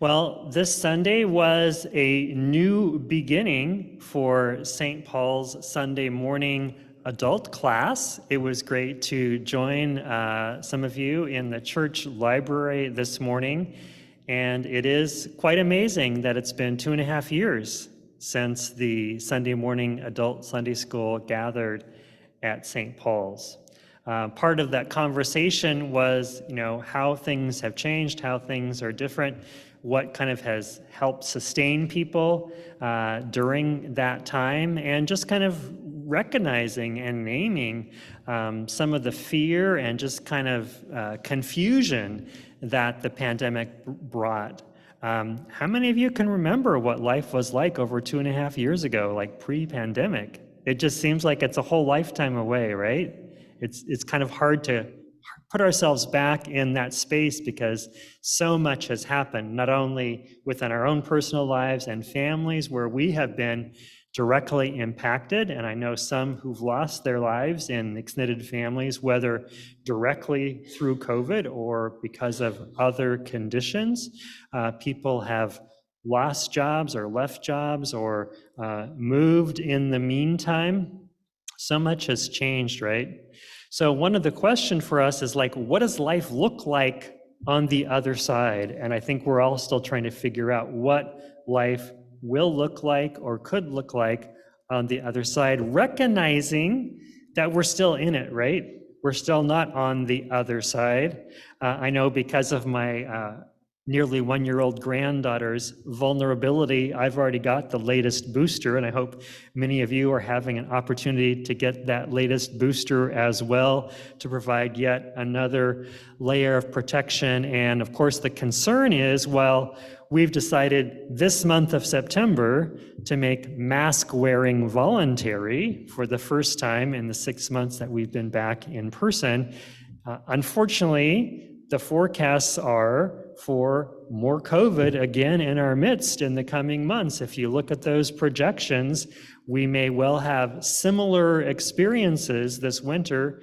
Well, this Sunday was a new beginning for St. Paul's Sunday morning adult class. It was great to join some of you in the church library this morning. And it is quite amazing that it's been 2.5 years since the Sunday morning adult Sunday school gathered at St. Paul's. Part of that conversation was, how things have changed, how things are different, what kind of has helped sustain people during that time, and just kind of recognizing and naming some of the fear and just kind of confusion that the pandemic brought. How many of you can remember what life was like over 2.5 years ago, like pre-pandemic? It just seems like it's a whole lifetime away, right? It's kind of hard to put ourselves back in that space because so much has happened, not only within our own personal lives and families where we have been directly impacted, and I know some who've lost their lives in extended families, whether directly through COVID or because of other conditions. People have lost jobs or left jobs or moved in the meantime. So much has changed, right? So one of the questions for us is what does life look like on the other side? And I think we're all still trying to figure out what life will look like or could look like on the other side, recognizing that we're still in it, right? We're still not on the other side. I know because of my nearly 1-year-old granddaughter's vulnerability, I've already got the latest booster, and I hope many of you are having an opportunity to get that latest booster as well to provide yet another layer of protection. And of course, the concern is, we've decided this month of September to make mask wearing voluntary for the first time in the 6 months that we've been back in person. Unfortunately, the forecasts are for more COVID again in our midst in the coming months. If you look at those projections, we may well have similar experiences this winter,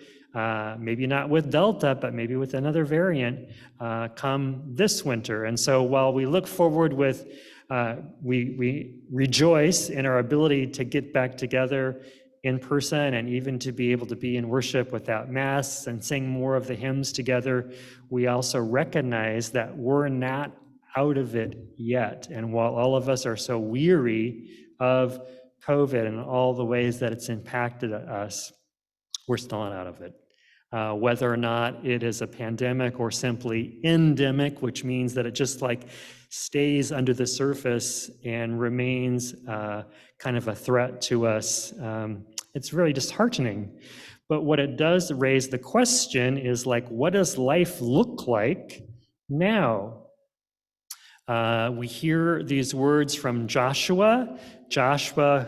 maybe not with Delta, but maybe with another variant come this winter. And so while we look forward with, we rejoice in our ability to get back together in person and even to be able to be in worship without masks and sing more of the hymns together, we also recognize that we're not out of it yet. And while all of us are so weary of COVID and all the ways that it's impacted us, we're still not out of it. Whether or not it is a pandemic or simply endemic, which means that it just stays under the surface and remains kind of a threat to us. It's really disheartening. But what it does raise the question is what does life look like now? We hear these words from Joshua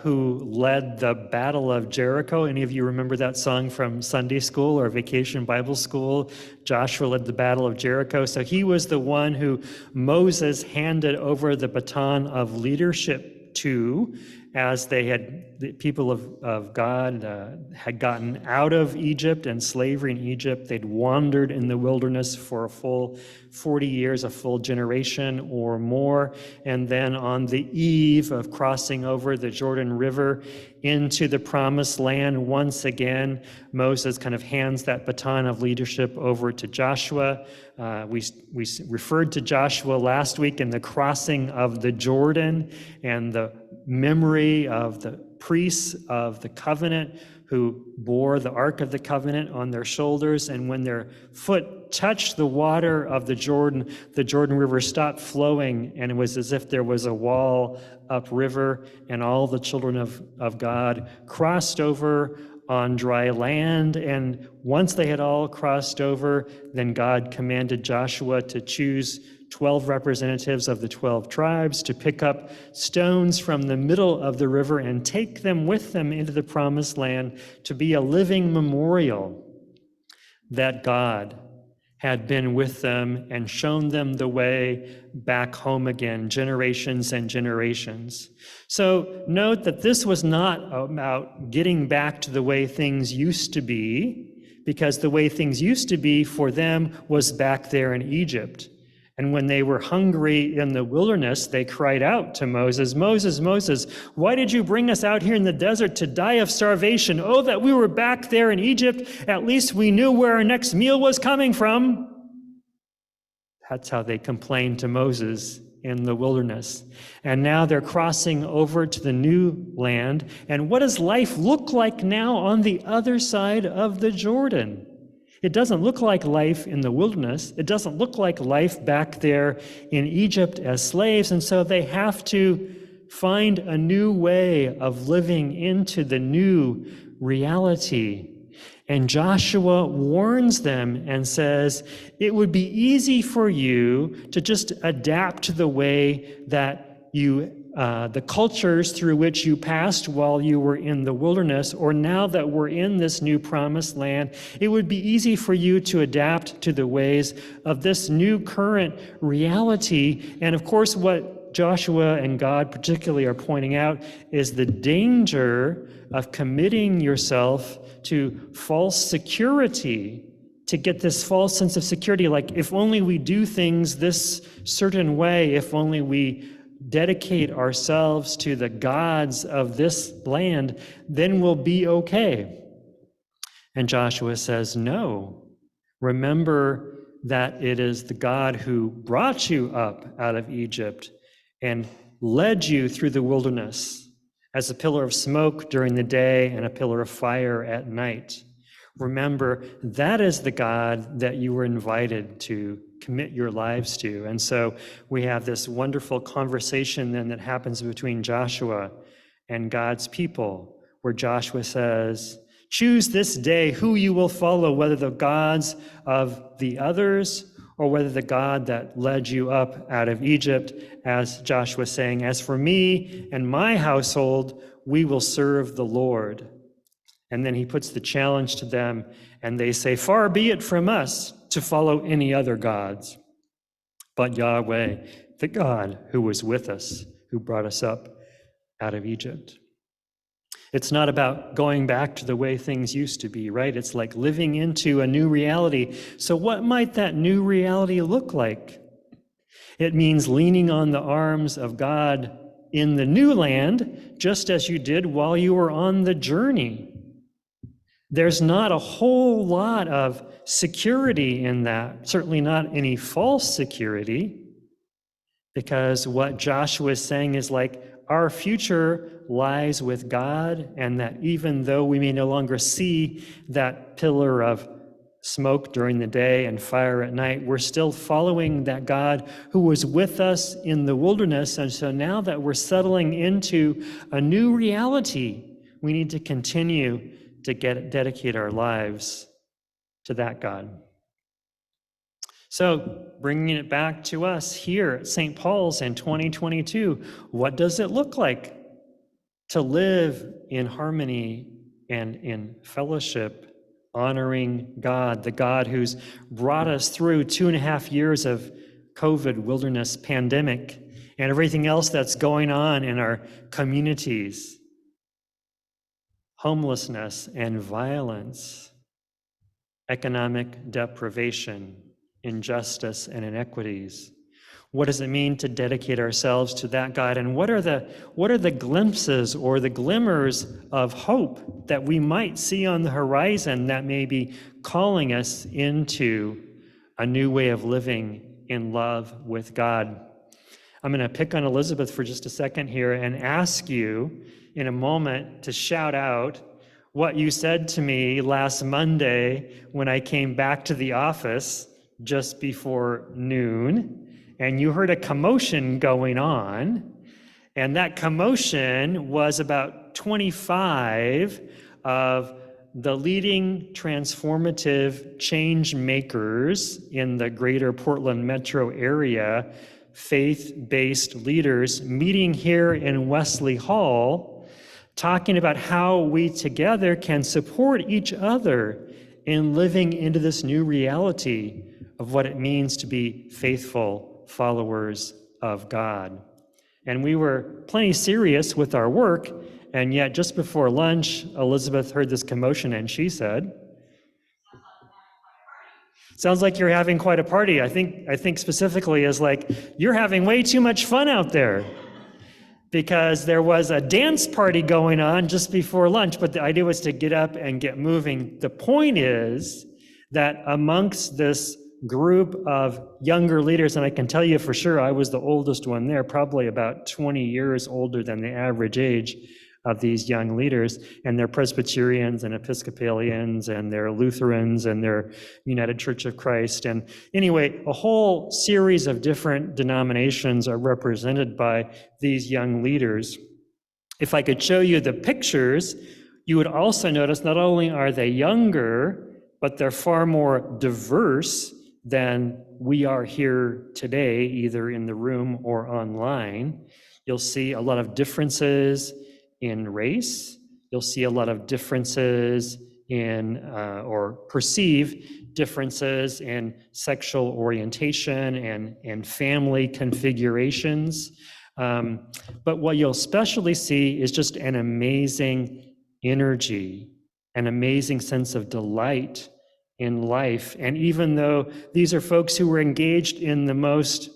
who led the Battle of Jericho. Any of you remember that song from Sunday school or Vacation Bible School? Joshua led the Battle of Jericho. So he was the one who Moses handed over the baton of leadership to, as the people of God had gotten out of Egypt and slavery in Egypt. They'd wandered in the wilderness for a full 40 years, a full generation or more. And then on the eve of crossing over the Jordan River into the promised land, once again, Moses kind of hands that baton of leadership over to Joshua. We referred to Joshua last week in the crossing of the Jordan and the memory of the priests of the covenant who bore the Ark of the Covenant on their shoulders. And when their foot touched the water of the Jordan River stopped flowing, and it was as if there was a wall upriver, and all the children of God crossed over on dry land. And once they had all crossed over, then God commanded Joshua to choose 12 representatives of the 12 tribes to pick up stones from the middle of the river and take them with them into the promised land to be a living memorial that God had been with them and shown them the way back home again, generations and generations. So note that this was not about getting back to the way things used to be, because the way things used to be for them was back there in Egypt. And when they were hungry in the wilderness, they cried out to Moses, "Moses, Moses, why did you bring us out here in the desert to die of starvation? Oh, that we were back there in Egypt. At least we knew where our next meal was coming from." That's how they complained to Moses in the wilderness. And now they're crossing over to the new land. And what does life look like now on the other side of the Jordan? It doesn't look like life in the wilderness. It doesn't look like life back there in Egypt as slaves. And so they have to find a new way of living into the new reality. And Joshua warns them and says, it would be easy for you to just adapt to the way that the cultures through which you passed while you were in the wilderness, or now that we're in this new promised land, it would be easy for you to adapt to the ways of this new current reality. And of course, what Joshua and God particularly are pointing out is the danger of committing yourself to false security, to get this false sense of security, like if only we do things this certain way, if only we dedicate ourselves to the gods of this land, then we'll be okay. And Joshua says, no. Remember that it is the God who brought you up out of Egypt and led you through the wilderness as a pillar of smoke during the day and a pillar of fire at night. Remember, that is the God that you were invited to commit your lives to. And so we have this wonderful conversation then that happens between Joshua and God's people, where Joshua says, choose this day who you will follow, whether the gods of the others or whether the God that led you up out of Egypt, as Joshua is saying, as for me and my household, we will serve the Lord. And then he puts the challenge to them, and they say, far be it from us to follow any other gods, but Yahweh, the God who was with us, who brought us up out of Egypt. It's not about going back to the way things used to be, right? It's like living into a new reality. So what might that new reality look like? It means leaning on the arms of God in the new land, just as you did while you were on the journey. There's not a whole lot of security in that, certainly not any false security, because what Joshua is saying is like, our future lies with God, and that even though we may no longer see that pillar of smoke during the day and fire at night, we're still following that God who was with us in the wilderness. And so now that we're settling into a new reality, we need to continue to dedicate our lives to that God. So bringing it back to us here at St. Paul's in 2022, what does it look like to live in harmony and in fellowship, honoring God, the God who's brought us through 2.5 years of COVID wilderness pandemic and everything else that's going on in our communities? Homelessness and violence, economic deprivation, injustice and inequities. What does it mean to dedicate ourselves to that God? And what are the glimpses or the glimmers of hope that we might see on the horizon that may be calling us into a new way of living in love with God? I'm going to pick on Elizabeth for just a second here and ask you in a moment to shout out what you said to me last Monday when I came back to the office just before noon, and you heard a commotion going on, and that commotion was about 25 of the leading transformative change makers in the greater Portland metro area, faith-based leaders meeting here in Wesley Hall, talking about how we together can support each other in living into this new reality of what it means to be faithful followers of God. And we were plenty serious with our work, and yet just before lunch, Elizabeth heard this commotion and she said, Sounds like you're having quite a party. I think specifically is like, you're having way too much fun out there, because there was a dance party going on just before lunch, but the idea was to get up and get moving. The point is that amongst this group of younger leaders, and I can tell you for sure, I was the oldest one there, probably about 20 years older than the average age of these young leaders, and they're Presbyterians and Episcopalians and they're Lutherans and they're United Church of Christ. And anyway, a whole series of different denominations are represented by these young leaders. If I could show you the pictures, you would also notice not only are they younger, but they're far more diverse than we are here today, either in the room or online. You'll see a lot of differences in race. You'll see a lot of differences in, or perceive differences in sexual orientation and family configurations. But what you'll especially see is just an amazing energy, an amazing sense of delight in life. And even though these are folks who were engaged in the most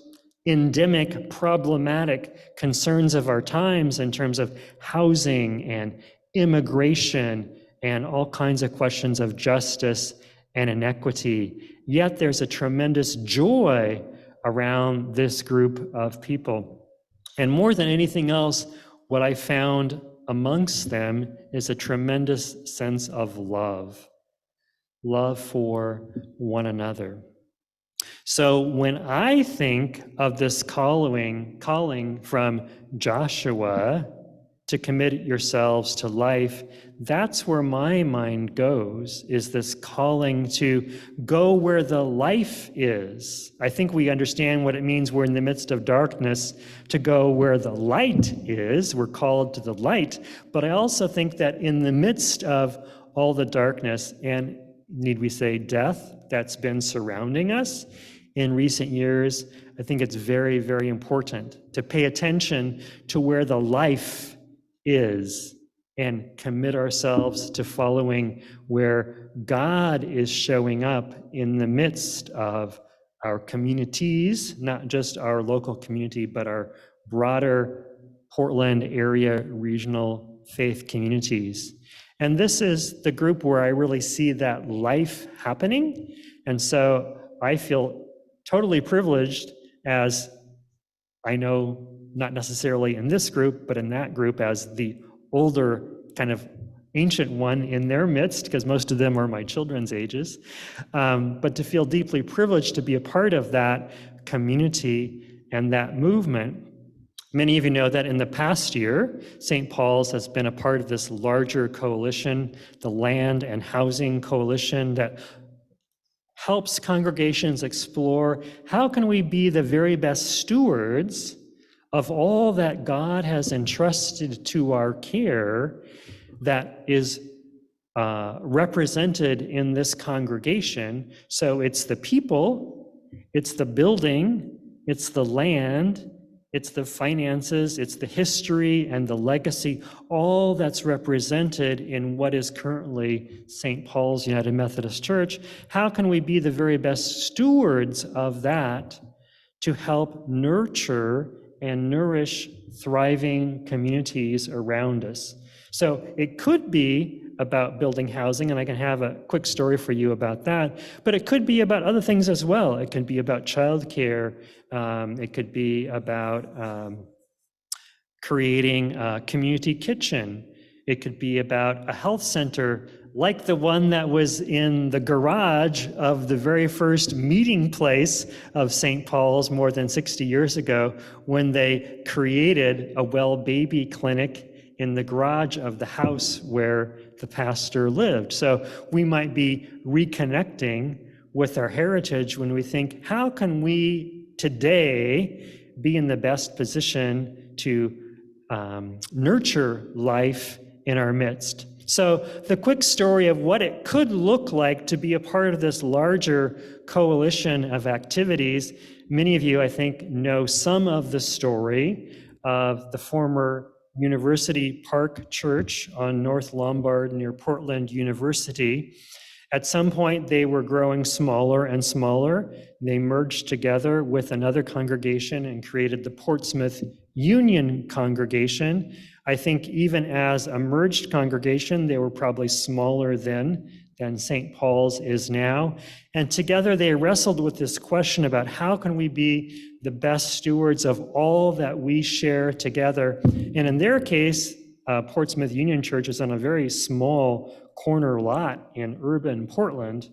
endemic, problematic concerns of our times in terms of housing and immigration and all kinds of questions of justice and inequity, yet there's a tremendous joy around this group of people. And more than anything else, what I found amongst them is a tremendous sense of love for one another. So when I think of this calling from Joshua to commit yourselves to life, that's where my mind goes, is this calling to go where the life is. I think we understand what it means. We're in the midst of darkness, to go where the light is. We're called to the light. But I also think that in the midst of all the darkness, and need we say death, that's been surrounding us in recent years, I think it's very, very important to pay attention to where the life is and commit ourselves to following where God is showing up in the midst of our communities, not just our local community, but our broader Portland area regional faith communities. And this is the group where I really see that life happening. And so I feel totally privileged, as I know, not necessarily in this group, but in that group, as the older kind of ancient one in their midst, because most of them are my children's ages, but to feel deeply privileged to be a part of that community and that movement. Many of you know that in the past year, St. Paul's has been a part of this larger coalition, the Land and Housing Coalition, that helps congregations explore how can we be the very best stewards of all that God has entrusted to our care that is represented in this congregation. So it's the people, it's the building, it's the land, it's the finances, it's the history and the legacy, all that's represented in what is currently St. Paul's United Methodist Church. How can we be the very best stewards of that to help nurture and nourish thriving communities around us? So it could be about building housing, and I can have a quick story for you about that, but it could be about other things as well. It could be about childcare. It could be about creating a community kitchen. It could be about a health center like the one that was in the garage of the very first meeting place of St. Paul's more than 60 years ago, when they created a well baby clinic in the garage of the house where the pastor lived. So we might be reconnecting with our heritage when we think, how can we today be in the best position to nurture life in our midst? So the quick story of what it could look like to be a part of this larger coalition of activities. Many of you, I think, know some of the story of the former University Park Church on North Lombard near Portland University. At some point, they were growing smaller and smaller. They merged together with another congregation and created the Portsmouth Union Congregation. I think even as a merged congregation, they were probably smaller then than St. Paul's is now. And together they wrestled with this question about how can we be the best stewards of all that we share together. And in their case, Portsmouth Union Church is on a very small corner lot in urban Portland.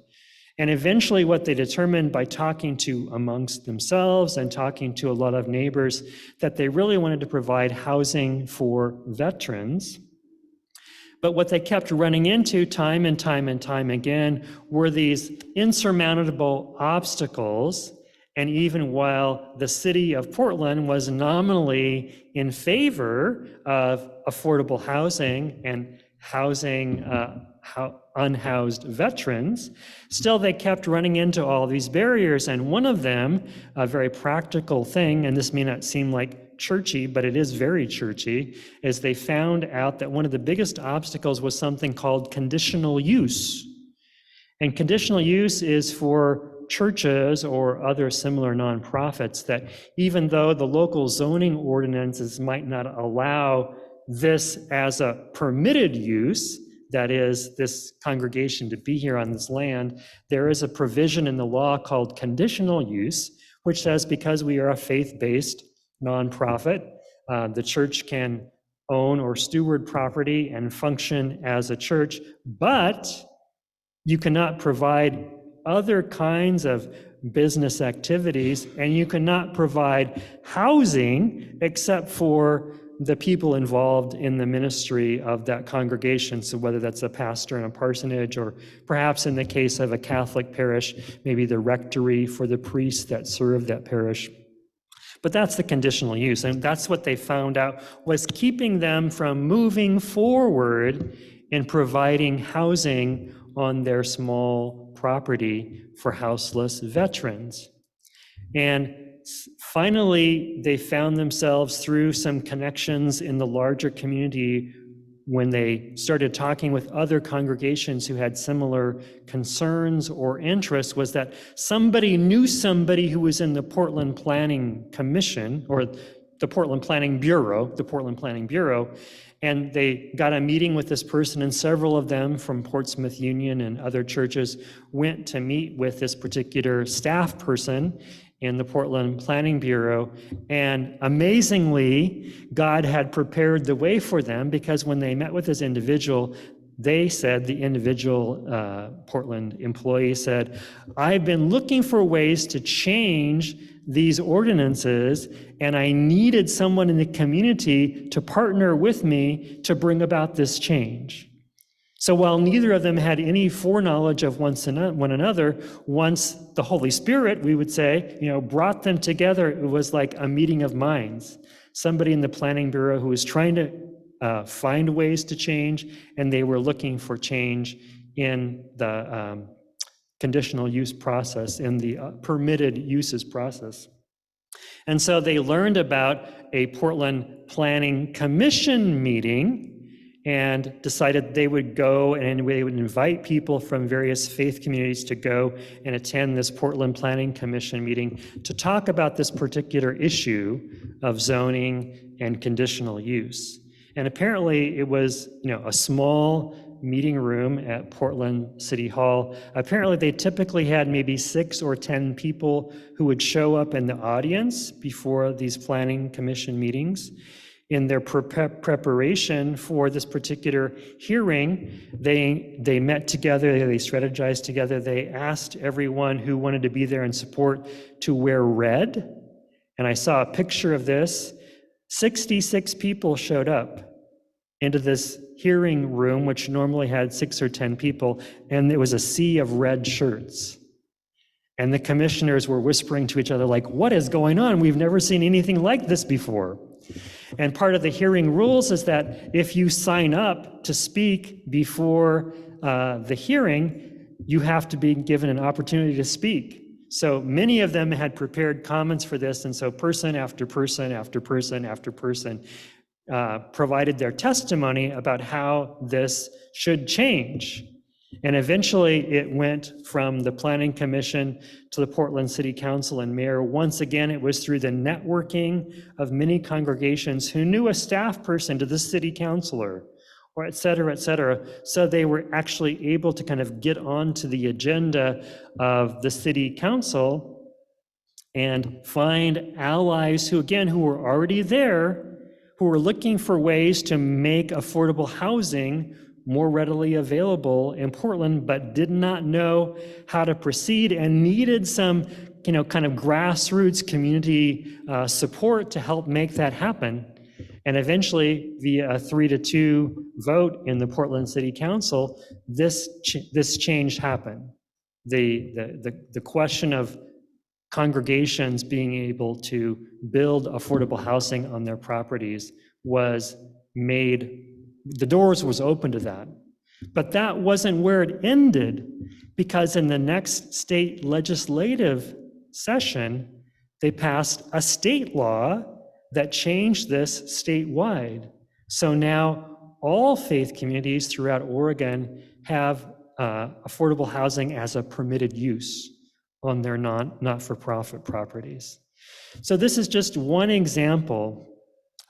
And eventually what they determined by talking to amongst themselves and talking to a lot of neighbors, that they really wanted to provide housing for veterans. But what they kept running into time and time and time again were these insurmountable obstacles. And even while the city of Portland was nominally in favor of affordable housing and housing unhoused veterans, still they kept running into all these barriers. And one of them, a very practical thing, and this may not seem like churchy, but it is very churchy, is they found out that one of the biggest obstacles was something called conditional use. And conditional use is for churches or other similar nonprofits that even though the local zoning ordinances might not allow this as a permitted use, that is, this congregation to be here on this land, there is a provision in the law called conditional use, which says because we are a faith-based nonprofit, the church can own or steward property and function as a church, but you cannot provide other kinds of business activities, and you cannot provide housing except for the people involved in the ministry of that congregation. So whether that's a pastor in a parsonage, or perhaps in the case of a Catholic parish, maybe the rectory for the priests that serve that parish. But that's the conditional use, and that's what they found out was keeping them from moving forward in providing housing on their small property for houseless veterans. And finally, they found themselves through some connections in the larger community when they started talking with other congregations who had similar concerns or interests, was that somebody knew somebody who was in the Portland Planning Commission, or the Portland Planning Bureau, and they got a meeting with this person, and several of them from Portsmouth Union and other churches went to meet with this particular staff person in the Portland Planning Bureau. And amazingly, God had prepared the way for them, because when they met with this individual, they said, the individual Portland employee said, I've been looking for ways to change these ordinances, and I needed someone in the community to partner with me to bring about this change. So while neither of them had any foreknowledge of one another, once the Holy Spirit, we would say, brought them together, it was like a meeting of minds. Somebody in the Planning Bureau who was trying to find ways to change, and they were looking for change in the conditional use process, in the permitted uses process. And so they learned about a Portland Planning Commission meeting and decided they would go and they would invite people from various faith communities to go and attend this Portland Planning Commission meeting to talk about this particular issue of zoning and conditional use. And apparently it was, a small meeting room at Portland City Hall. Apparently they typically had maybe 6 or 10 people who would show up in the audience before these planning commission meetings. In their preparation for this particular hearing, they met together, they strategized together, they asked everyone who wanted to be there in support to wear red. And I saw a picture of this. 66 people showed up into this hearing room, which normally had 6 or 10 people, and there was a sea of red shirts. And the commissioners were whispering to each other like, what is going on? We've never seen anything like this before. And part of the hearing rules is that if you sign up to speak before the hearing, you have to be given an opportunity to speak. So many of them had prepared comments for this, and so person after person after person after person provided their testimony about how this should change. And eventually it went from the Planning Commission to the Portland City Council and Mayor. Once again, it was through the networking of many congregations who knew a staff person to the city councilor, or et cetera, et cetera. So they were actually able to kind of get onto the agenda of the city council and find allies who, again, who were already there, who were looking for ways to make affordable housing more readily available in Portland, but did not know how to proceed and needed some, kind of grassroots community support to help make that happen. And eventually, via a 3-2 vote in the Portland City Council, this change happened. The question of congregations being able to build affordable housing on their properties was made, the doors was open to that. But that wasn't where it ended, because in the next state legislative session, they passed a state law that changed this statewide. So now all faith communities throughout Oregon have affordable housing as a permitted use on their not-for-profit properties. So this is just one example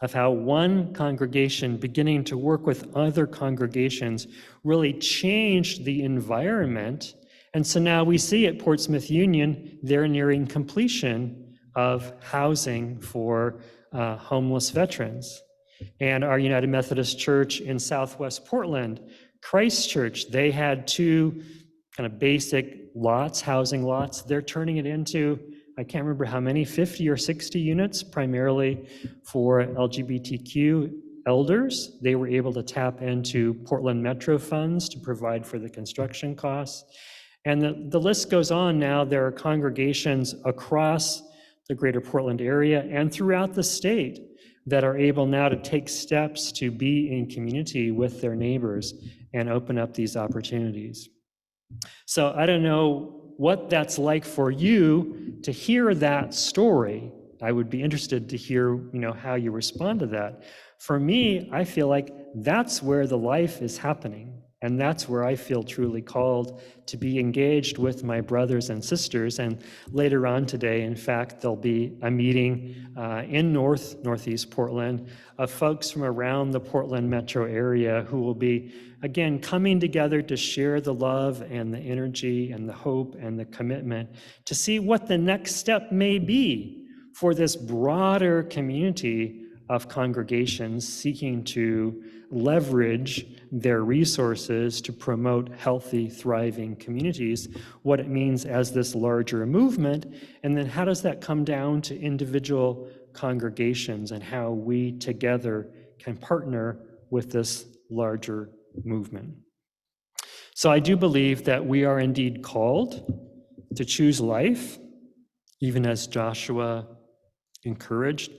of how one congregation beginning to work with other congregations really changed the environment. And so now we see at Portsmouth Union, they're nearing completion of housing for homeless veterans. And our United Methodist Church in Southwest Portland, Christ Church, they had 2 kind of basic lots, housing lots. They're turning it into, I can't remember how many, 50 or 60 units, primarily for LGBTQ elders. They were able to tap into Portland Metro funds to provide for the construction costs. And the list goes on now. There are congregations across the greater Portland area and throughout the state that are able now to take steps to be in community with their neighbors and open up these opportunities. So I don't know what that's like for you to hear that story. I would be interested to hear, how you respond to that. For me, I feel like that's where the life is happening. And that's where I feel truly called to be engaged with my brothers and sisters. And later on today, in fact, there'll be a meeting in Northeast Portland of folks from around the Portland metro area who will be, again, coming together to share the love and the energy and the hope and the commitment to see what the next step may be for this broader community of congregations seeking to leverage their resources to promote healthy, thriving communities, what it means as this larger movement, and then how does that come down to individual congregations and how we together can partner with this larger movement. So I do believe that we are indeed called to choose life, even as Joshua encouraged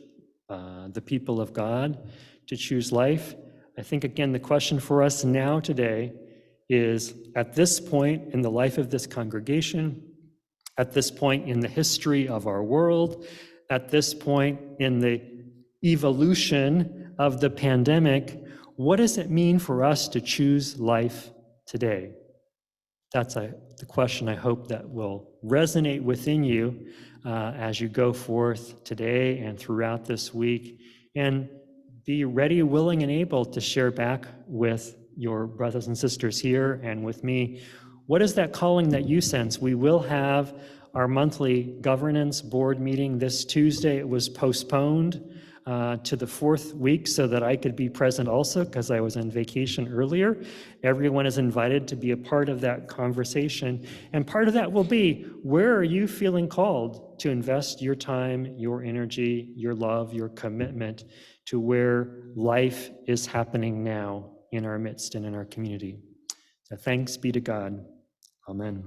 the people of God to choose life. I think, again, the question for us now today is, at this point in the life of this congregation, at this point in the history of our world, at this point in the evolution of the pandemic, what does it mean for us to choose life today? That's the question I hope that will resonate within you as you go forth today and throughout this week, and be ready, willing, and able to share back with your brothers and sisters here and with me. What is that calling that you sense? We will have our monthly governance board meeting this Tuesday. It was postponed to the 4th week so that I could be present also, because I was on vacation earlier. Everyone is invited to be a part of that conversation. And part of that will be, where are you feeling called to invest your time, your energy, your love, your commitment to where life is happening now in our midst and in our community? So thanks be to God. Amen.